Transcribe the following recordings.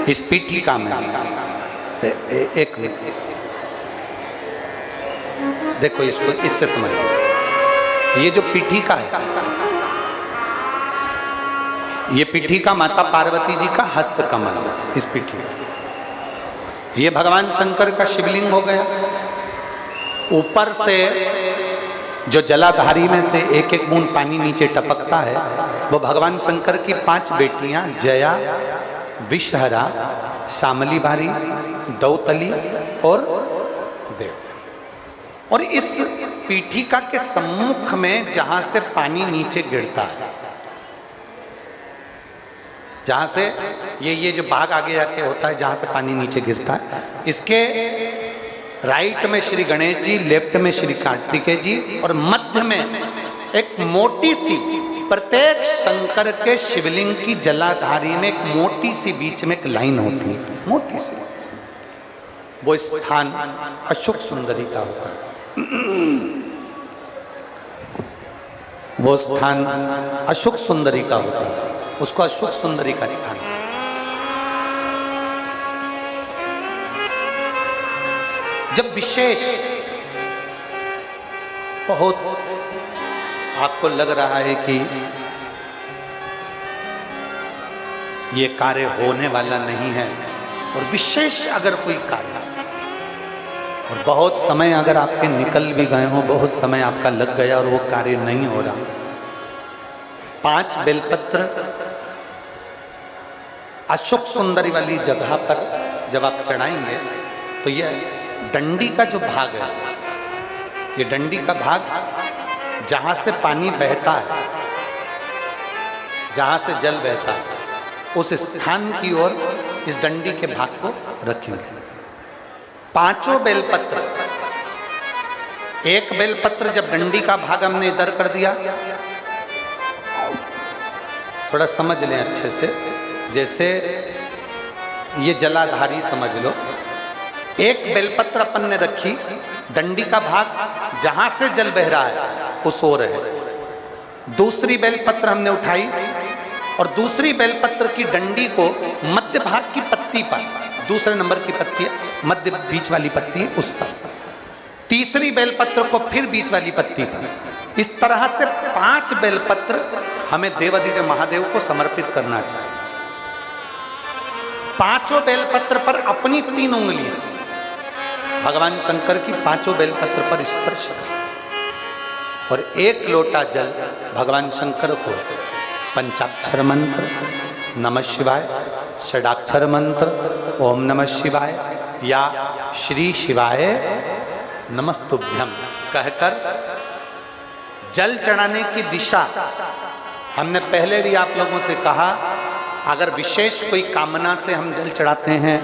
इस पीठिका में एक मिनट देखो, इसको इससे समझो। ये जो पीठिका है, ये पीठिका माता पार्वती जी का हस्त कमल, इस पीठिका, ये भगवान शंकर का शिवलिंग हो गया। ऊपर से जो जलाधारी में से एक एक बूंद पानी नीचे टपकता है, वो भगवान शंकर की 5 बेटियां जया, विषहरा, शामली बारी, दौतली और देव। और इस पीठिका के सम्मुख में जहां से पानी नीचे गिरता है, जहां से ये जो भाग आगे जाके होता है जहां से पानी नीचे गिरता है, इसके राइट में श्री गणेश जी, लेफ्ट में श्री कार्तिकेय जी और मध्य में एक मोटी सी, प्रत्येक शंकर के शिवलिंग की जलाधारी में एक मोटी सी बीच में एक लाइन होती है, मोटी सी। वो स्थान अशोक सुंदरी का होता है। वो स्थान अशोक सुंदरी का होता है, उसको अशोक सुंदरी का स्थान। जब विशेष बहुत आपको लग रहा है कि ये कार्य होने वाला नहीं है, और विशेष अगर कोई कार्य और बहुत समय अगर आपके निकल भी गए हो, बहुत समय आपका लग गया और वो कार्य नहीं हो रहा, 5 बेलपत्र अशोक सुंदरी वाली जगह पर जब आप चढ़ाएंगे तो ये डंडी का जो भाग है, ये डंडी का भाग जहां से पानी बहता है, जहां से जल बहता है, उस स्थान की ओर इस डंडी के भाग को रखेंगे। 5 बेलपत्र, एक बेलपत्र जब डंडी का भाग हमने इधर कर दिया, थोड़ा समझ लें अच्छे से, जैसे ये जलाधारी समझ लो, एक बेलपत्र अपन ने रखी, डंडी का भाग जहां से जल बह रहा है उस ओर है। दूसरी बेलपत्र हमने उठाई और दूसरी बेलपत्र की डंडी को मध्य भाग की पत्ती पर, दूसरे नंबर की पत्ती मध्य बीच वाली पत्ती है उस पर, तीसरी बेलपत्र को फिर बीच वाली पत्ती पर, इस तरह से 5 बेलपत्र हमें देवादिदेव महादेव को समर्पित करना चाहिए। 5 बेलपत्र पर अपनी 3 उंगलियां भगवान शंकर की 5 बेलपत्र पर स्पर्श कर और 1 लोटा जल भगवान शंकर को पंचाक्षर मंत्र नमः शिवाय, षडाक्षर मंत्र ओम नमः शिवाय या श्री शिवाय नमस्तुभ्यम कहकर जल चढ़ाने की दिशा, हमने पहले भी आप लोगों से कहा, अगर विशेष कोई कामना से हम जल चढ़ाते हैं,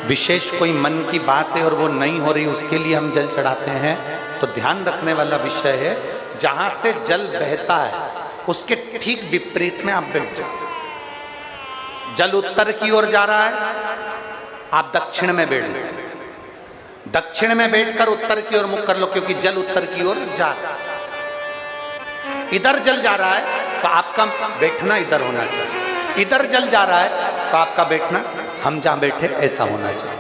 विशेष कोई मन की बात है और वो नहीं हो रही, उसके लिए हम जल चढ़ाते हैं, तो ध्यान रखने वाला विषय है, जहां से जल बहता है उसके ठीक विपरीत में आप बैठ जाओ। जल उत्तर की ओर जा रहा है, आप दक्षिण में बैठ लो, दक्षिण में बैठकर उत्तर की ओर मुख कर लो, क्योंकि जल उत्तर की ओर जा रहा है। इधर जल जा रहा है तो आपका बैठना इधर होना चाहिए, इधर जल जा रहा है तो आपका बैठना हम जहां बैठे ऐसा होना चाहिए।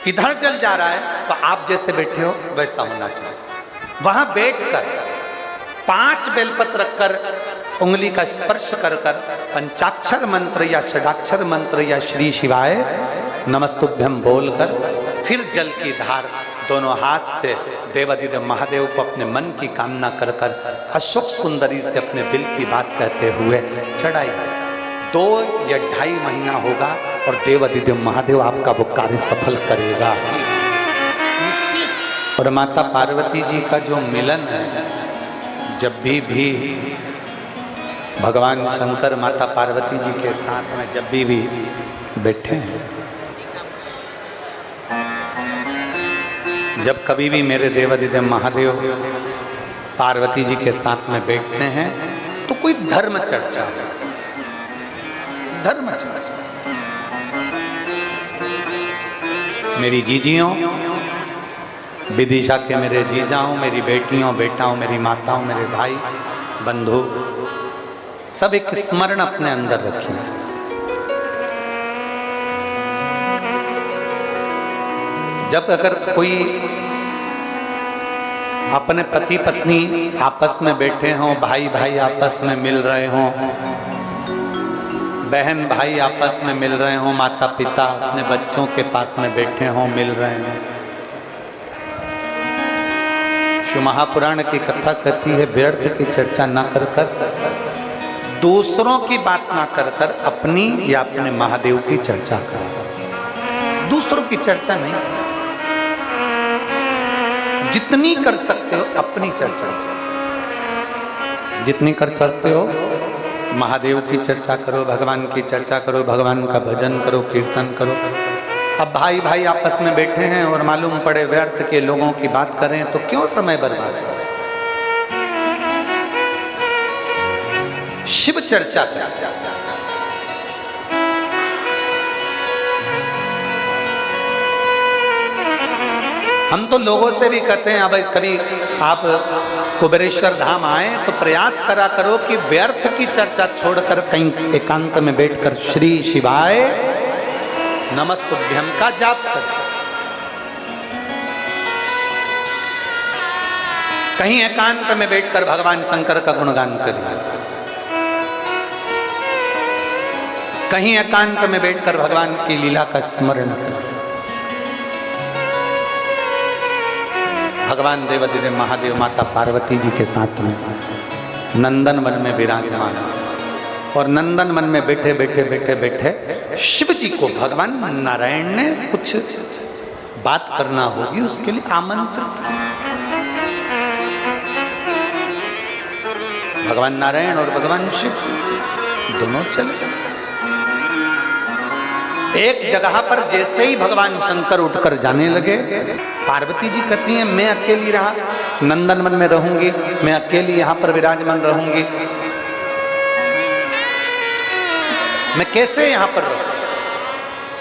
इधर जल जा रहा है तो आप जैसे बैठे हो वैसा होना चाहिए। वहां बैठकर 5 बेलपत्र रखकर उंगली का स्पर्श कर कर पंचाक्षर मंत्र या षडाक्षर मंत्र या श्री शिवाय नमस्तुभ्यम बोलकर फिर जल की धार दोनों हाथ से देवादिदेव महादेव को अपने मन की कामना कर कर अशोक सुंदरी से अपने दिल की बात कहते हुए चढ़ाइए। 2 या 2.5 महीना होगा और देवादिदेव महादेव आपका वो कार्य सफल करेगा। और माता पार्वती जी का जो मिलन है, जब भी भगवान शंकर माता पार्वती जी के साथ में जब भी बैठे हैं, जब कभी भी मेरे देवादिदेव महादेव पार्वती जी के साथ में बैठते हैं तो कोई धर्म चर्चा, धर्म चर्चा, मेरी जीजियों, विदिशा के मेरे जीजाओं, मेरी बेटियों, बेटाओं, मेरी माताओं, मेरे भाई बंधु, सब एक स्मरण अपने अंदर रखिए। जब अगर कोई अपने पति पत्नी आपस में बैठे हों, भाई भाई आपस में मिल रहे हों, बहन भाई आपस में मिल रहे हों, माता पिता अपने बच्चों के पास में बैठे हों, मिल रहे हों, शिव महापुराण की कथा कहती है व्यर्थ की चर्चा ना कर कर, दूसरों की बात ना कर कर अपनी या अपने महादेव की चर्चा कर। दूसरों की चर्चा नहीं, जितनी कर सकते हो अपनी चर्चा, जितनी कर सकते हो महादेव की चर्चा करो, भगवान की चर्चा करो, भगवान का भजन करो, कीर्तन करो। अब भाई भाई आपस में बैठे हैं और मालूम पड़े व्यर्थ के लोगों की बात करें तो क्यों समय बर्बाद करें। शिव चर्चा करें। हम तो लोगों से भी कहते हैं अब कभी आप कुबेरेश्वर धाम आए तो प्रयास करा करो कि व्यर्थ की चर्चा छोड़कर कहीं एकांत में बैठकर श्री शिवाय नमस्तुभ्यम का जाप करें। कहीं एकांत में बैठकर भगवान शंकर का गुणगान करिए, कहीं एकांत में बैठकर भगवान की लीला का स्मरण करें। भगवान देवादिदेव महादेव माता पार्वती जी के साथ में नंदन वन में विराजमान, और नंदन वन में बैठे बैठे बैठे बैठे शिव जी को भगवान नारायण ने कुछ बात करना होगी, उसके लिए आमंत्रित किया। भगवान नारायण और भगवान शिव दोनों चले। एक जगह पर जैसे ही भगवान शंकर उठकर जाने लगे, पार्वती जी कहती हैं मैं अकेली रहा, नंदन वन में रहूंगी, मैं अकेली यहां पर विराजमान रहूंगी, मैं कैसे यहां पर रहूं।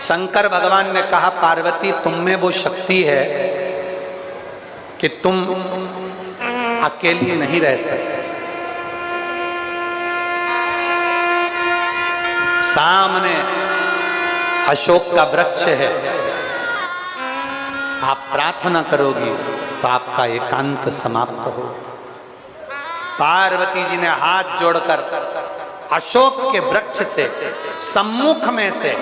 शंकर भगवान ने कहा पार्वती तुम में वो शक्ति है कि तुम अकेली नहीं रह सकते। सामने अशोक का वृक्ष है, आप प्रार्थना करोगी तो आपका एकांत समाप्त हो। पार्वती जी ने हाथ जोड़कर अशोक के वृक्ष से सम्मुख में से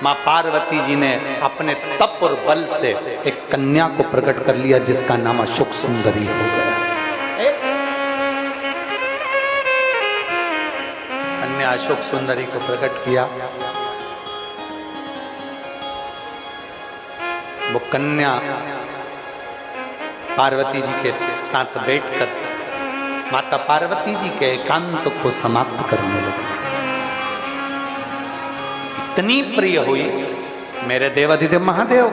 मां पार्वती जी ने अपने तप और बल से एक कन्या को प्रकट कर लिया जिसका नाम अशोक सुंदरी हो गया। कन्या अशोक सुंदरी को प्रकट किया। वो कन्या पार्वती जी के साथ बैठकर माता पार्वती जी के एकांत को समाप्त करने लगी। इतनी प्रिय हुई मेरे देवाधिदेव महादेव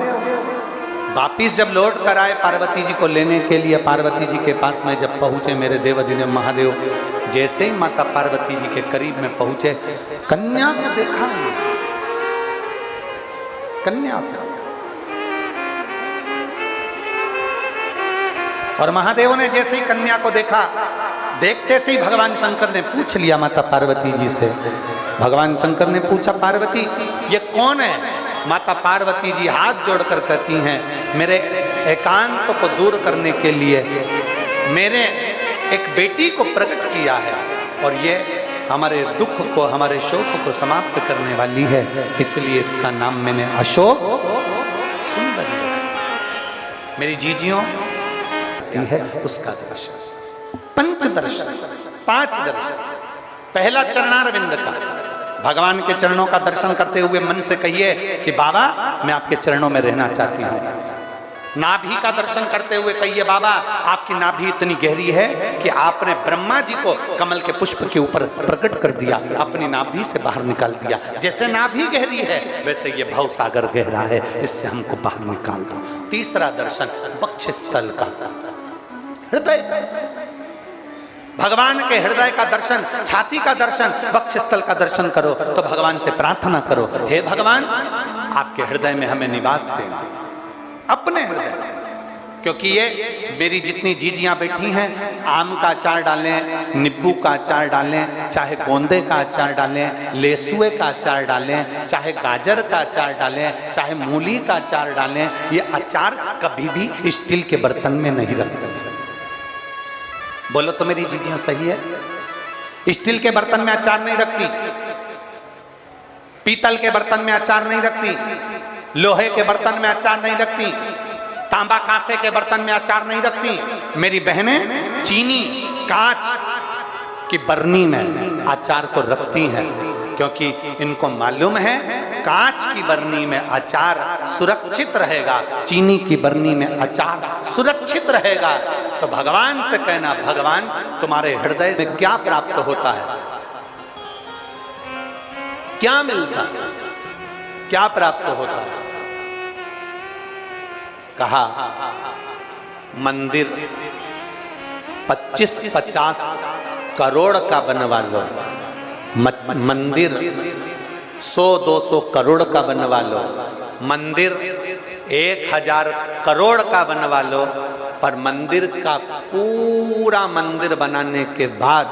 वापिस जब लौट कर आए पार्वती जी को लेने के लिए, पार्वती जी के पास में जब पहुंचे मेरे देवाधिदेव महादेव, जैसे ही माता पार्वती जी के करीब में पहुंचे कन्या को देखा, कन्या को, और महादेव ने जैसे ही कन्या को देखा, देखते से ही भगवान शंकर ने पूछ लिया माता पार्वती जी से। भगवान शंकर ने पूछा पार्वती ये कौन है। माता पार्वती जी हाथ जोड़कर कहती हैं मेरे एकांत को दूर करने के लिए मेरे एक बेटी को प्रकट किया है, और ये हमारे दुख को, हमारे शोक को समाप्त करने वाली है, इसलिए इसका नाम मैंने अशोक सुंदरी रखा। मेरी जीजियों है उसका दर्शन, पंच दर्शन, 5 दर्शन। पहला चरणारविंद का, भगवान के चरणों का दर्शन करते हुए मन से कहिए कि बाबा मैं आपके चरणों में रहना चाहती हूं। नाभि का दर्शन करते हुए कहिए बाबा आपकी नाभि इतनी गहरी है कि आपने ब्रह्मा जी को कमल के पुष्प के ऊपर प्रकट कर दिया, अपनी नाभि से बाहर निकाल दिया। जैसे नाभि गहरी है वैसे ये भव सागर गहरा है, इससे हमको बाहर निकाल दो। तीसरा दर्शन वक्षस्थल का, हृदय, भगवान के हृदय का दर्शन, छाती का दर्शन, वक्षस्थल का दर्शन करो तो भगवान से प्रार्थना करो हे भगवान आपके हृदय में हमें निवास दें, अपने हृदय। क्योंकि ये मेरी जितनी जीजियां बैठी हैं, आम का अचार डालें, नींबू का अचार डालें, चाहे गोंदे का अचार डालें, लेसुए का अचार डालें, चाहे गाजर का अचार डालें, चाहे मूली का अचार डालें, ये अचार कभी भी स्टील के बर्तन में नहीं रखते। बोलो तो मेरी जीजियां सही है? स्टील के बर्तन में अचार नहीं रखती, पीतल के बर्तन में अचार नहीं रखती, लोहे के बर्तन में अचार नहीं रखती, तांबा कांसे के बर्तन में अचार नहीं रखती। मेरी बहनें चीनी कांच की बरनी में अचार को रखती हैं, क्योंकि इनको मालूम है कांच की बरनी में अचार सुरक्षित रहेगा, चीनी की बरनी में अचार सुरक्षित रहेगा। तो भगवान से कहना, भगवान तुम्हारे हृदय से क्या प्राप्त होता है, क्या मिलता है, क्या प्राप्त होता है? कहा मंदिर 25-50 करोड़ का बनवा लो, मंदिर 100-200 करोड़ का बनवा लो, मंदिर 1000 करोड़ का बनवा लो, पर मंदिर का पूरा मंदिर बनाने के बाद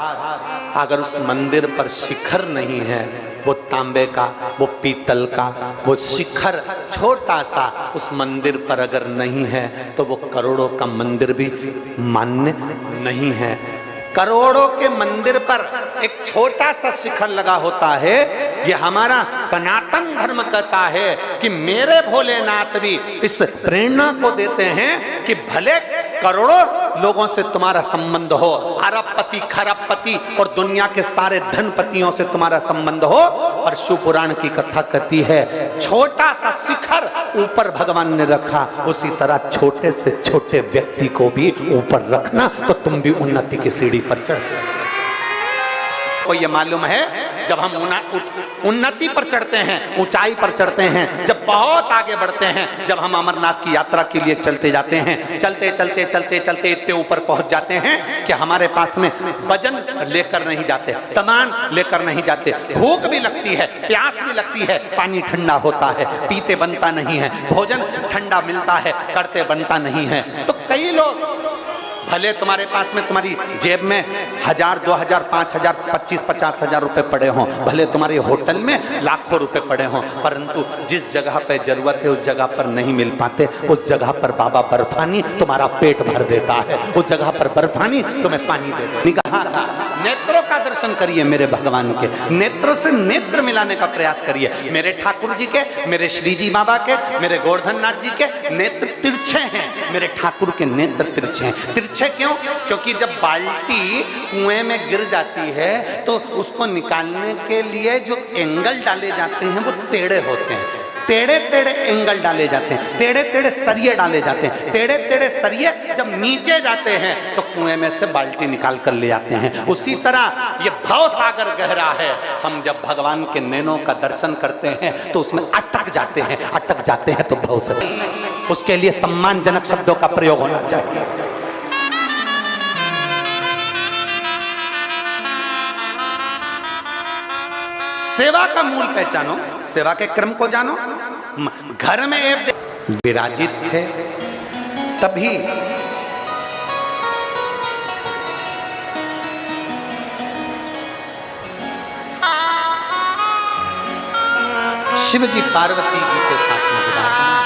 अगर उस मंदिर पर शिखर नहीं है, वो तांबे का, वो पीतल का, वो शिखर छोटा सा उस मंदिर पर अगर नहीं है, तो वो करोड़ों का मंदिर भी मान्य नहीं है। करोड़ों के मंदिर पर एक छोटा सा शिखर लगा होता है। ये हमारा सनातन धर्म कहता है कि मेरे भोलेनाथ भी इस प्रेरणा को देते हैं कि भले करोड़ों लोगों से तुम्हारा संबंध हो, अरबपति खरबपति और दुनिया के सारे धनपतियों से तुम्हारा संबंध हो, पर शिव पुराण की कथा कहती है छोटा सा शिखर ऊपर भगवान ने रखा, उसी तरह छोटे से छोटे व्यक्ति को भी ऊपर रखना, तो तुम भी उन्नति की सीढ़ी पर चढ़। को ये मालूम है जब हम उन्नति पर चढ़ते हैं, ऊंचाई पर चढ़ते हैं, जब बहुत आगे बढ़ते हैं, जब हम अमरनाथ की यात्रा के लिए चलते जाते हैं, चलते चलते चलते चलते इतने ऊपर पहुंच जाते हैं कि हमारे पास में वजन लेकर नहीं जाते, सामान लेकर नहीं जाते, भूख भी लगती है, प्यास भी लगती है, पानी ठंडा होता है, पीते बनता नहीं है, भोजन ठंडा मिलता है, करते बनता नहीं है। तो कई लोग भले तुम्हारे पास में, तुम्हारी जेब में 1000, 2000, 5000, 25-50 हजार रुपए पड़े हों, भले तुम्हारे होटल में लाखों रुपए पड़े हों, परंतु जिस जगह पे जरूरत है उस जगह पर नहीं मिल पाते। उस जगह पर बाबा बर्फानी तुम्हारा पेट भर देता है, उस जगह पर बर्फानी तुम्हें पानी दे देता है। निगाह का, नेत्रों का दर्शन करिए मेरे भगवान के, नेत्रों से नेत्र मिलाने का प्रयास करिए। मेरे ठाकुर जी के, मेरे श्री जी बाबा के, मेरे गोवर्धन नाथ जी के नेत्र तिरछे हैं, मेरे ठाकुर के नेत्र तिरछे हैं। तिरछे क्यों? क्योंकि जब बाल्टी कुएं में गिर जाती है तो उसको निकालने के लिए जो एंगल डाले जाते हैं वो टेढ़े होते हैं, टेढ़े टेढ़े एंगल डाले जाते हैं, टेढ़े टेढ़े सरिये डाले जाते हैं। टेढ़े टेढ़े सरिये जब नीचे जाते हैं तो कुएं में से बाल्टी निकाल कर ले आते हैं। उसी तरह ये भव सागर गहरा है, हम जब भगवान के नैनों का दर्शन करते हैं तो उसमें अटक जाते हैं, अटक जाते हैं तो भव से, उसके लिए सम्मानजनक शब्दों का प्रयोग होना चाहिए। सेवा का मूल पहचानो, सेवा के क्रम को जानो। घर में एक विराजित थे तभी शिव जी पार्वती जी के साथ में विराजमान